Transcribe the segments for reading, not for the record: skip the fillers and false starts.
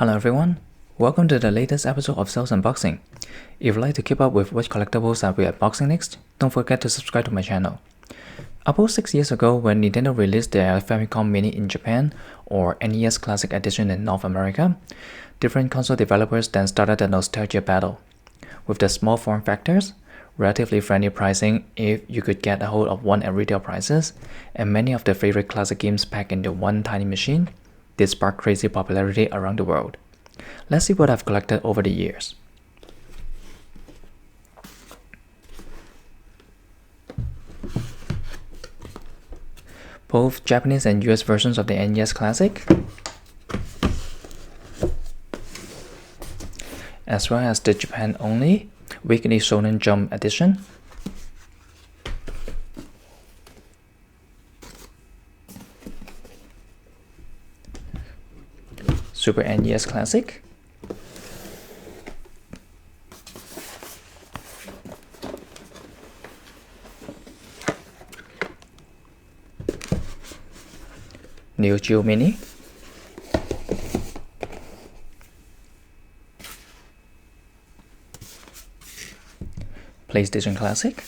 Hello everyone, welcome to the latest episode of Sales Unboxing. If you'd like to keep up with which collectibles I'll be unboxing next, don't forget to subscribe to my channel. About 6 years ago, when Nintendo released their Famicom Mini in Japan or NES Classic Edition in North America, different console developers then started the nostalgia battle. With the small form factors, relatively friendly pricing if you could get a hold of one at retail prices, and many of the favorite classic games packed into one tiny machine, this sparked crazy popularity around the world. Let's see what I've collected over the years. Both Japanese and US versions of the NES Classic, as well as the Japan-only Weekly Shonen Jump edition, Super NES Classic, Neo Geo Mini, PlayStation Classic,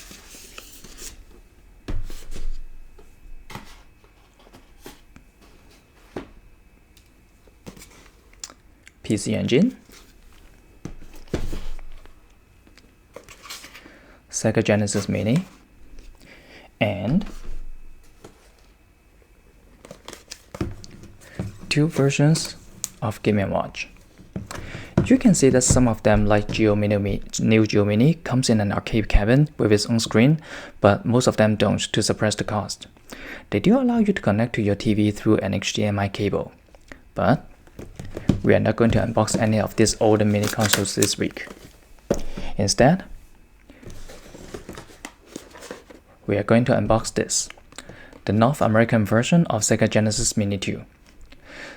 PC Engine, Sega Genesis Mini, and two versions of Game & Watch. You can see that some of them, like Neo Geo Mini, comes in an arcade cabin with its own screen, but most of them don't to suppress the cost. They do allow you to connect to your TV through an HDMI cable, but we are not going to unbox any of these older mini consoles this week. Instead, we are going to unbox this, the North American version of Sega Genesis Mini 2.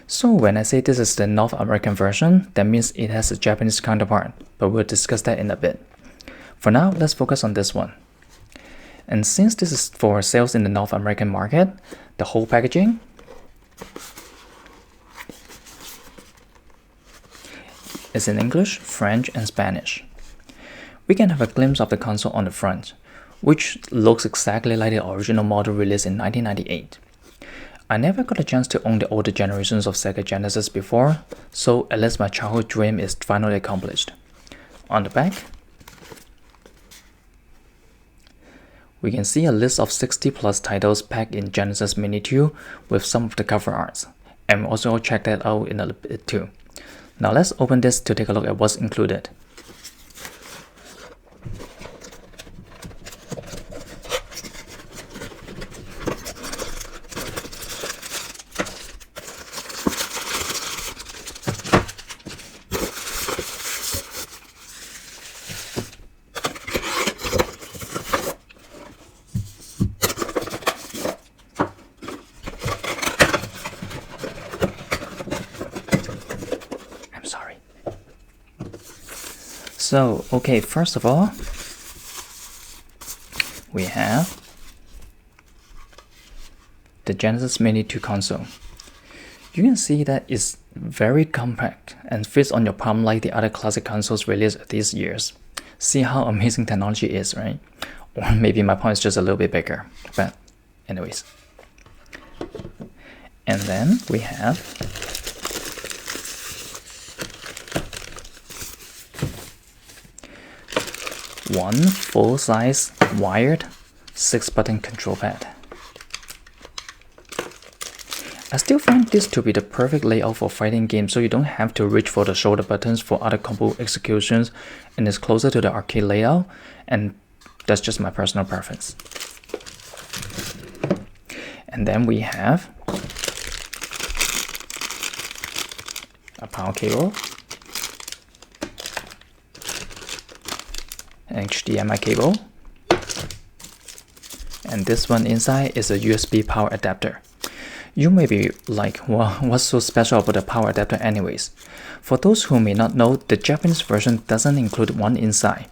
So when I say this is the North American version, that means it has a Japanese counterpart, but we'll discuss that in a bit. For now, let's focus on this one. And since this is for sales in the North American market, the whole packaging is in English, French, and Spanish. We can have a glimpse of the console on the front, which looks exactly like the original model released in 1998. I never got a chance to own the older generations of Sega Genesis before, so at least my childhood dream is finally accomplished. On the back, we can see a list of 60 plus titles packed in Genesis Mini 2 with some of the cover arts, and we'll also check that out in a bit too. Now let's open this to take a look at what's included. So, okay, first of all, we have the Genesis Mini 2 console. You can see that it's very compact and fits on your palm like the other classic consoles released these years. See how amazing technology is, right? Or maybe my point is just a little bit bigger, but anyways. And then we have one full-size wired 6-button control pad. I still find this to be the perfect layout for fighting games, so you don't have to reach for the shoulder buttons for other combo executions, and it's closer to the arcade layout, and that's just my personal preference. And then we have a power cable, HDMI cable, and this one inside is a USB power adapter. You may be like, well, what's so special about the power adapter anyways? For those who may not know, the Japanese version doesn't include one inside.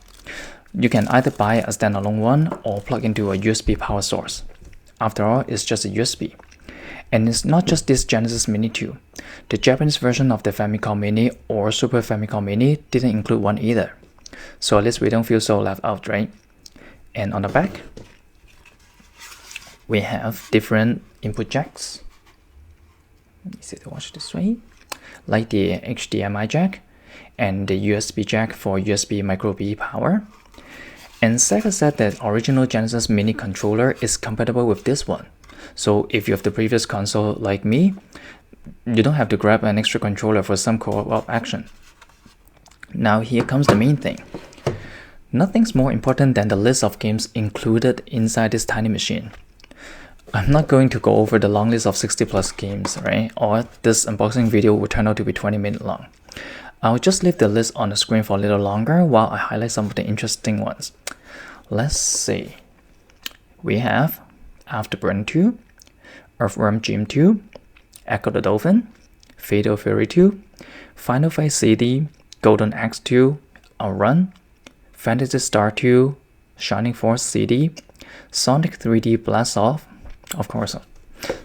You can either buy a standalone one or plug into a USB power source. After all, it's just a USB. And it's not just this Genesis Mini 2. The Japanese version of the Famicom Mini or Super Famicom Mini didn't include one either. So at least we don't feel so left out, right? And on the back, we have different input jacks. Easy to watch this way. Like the HDMI jack and the USB jack for USB micro B power. And Sega said that original Genesis Mini controller is compatible with this one. So if you have the previous console like me, you don't have to grab an extra controller for some co-op action. Now here comes the main thing. Nothing's more important than the list of games included inside this tiny machine. I'm not going to go over the long list of 60 plus games, right? Or this unboxing video will turn out to be 20 minutes long. I'll just leave the list on the screen for a little longer while I highlight some of the interesting ones. Let's see. We have Afterburner 2, Earthworm Jim 2, Echo the Dolphin, Fatal Fury 2, Final Fight CD, Golden Axe 2, Outrun, Phantasy Star 2, Shining Force CD, Sonic 3D Blast Off, of course,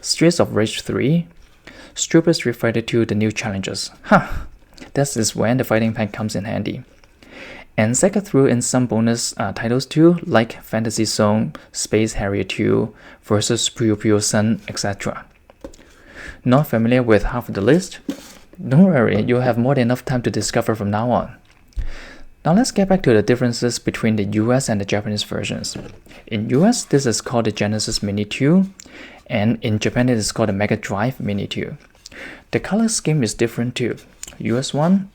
Streets of Rage 3, Super Street Fighter 2 The New Challenges. That is when the fighting pack comes in handy. And Sega threw in some bonus titles too, like Fantasy Zone, Space Harrier 2, versus Puyo Puyo Sun, etc. Not familiar with half of the list? Don't worry, you'll have more than enough time to discover from now on. Now let's get back to the differences between the US and the Japanese versions. In US, this is called the Genesis Mini 2, and in Japan it is called the Mega Drive Mini 2. The color scheme is different too. US one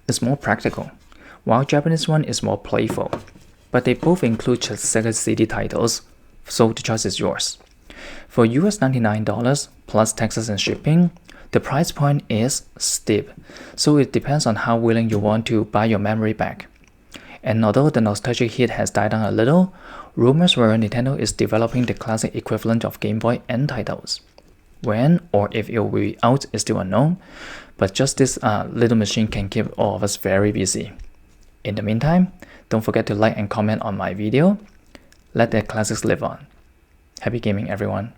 is more practical, while Japanese one is more playful. But they both include Sega CD titles, so the choice is yours. For US $99 plus taxes and shipping, the price point is steep, so it depends on how willing you want to buy your memory back. And although the nostalgic hit has died down a little, rumors were Nintendo is developing the classic equivalent of Game Boy N titles. When or if it will be out is still unknown, but just this little machine can keep all of us very busy. In the meantime, don't forget to like and comment on my video. Let the classics live on. Happy gaming, everyone.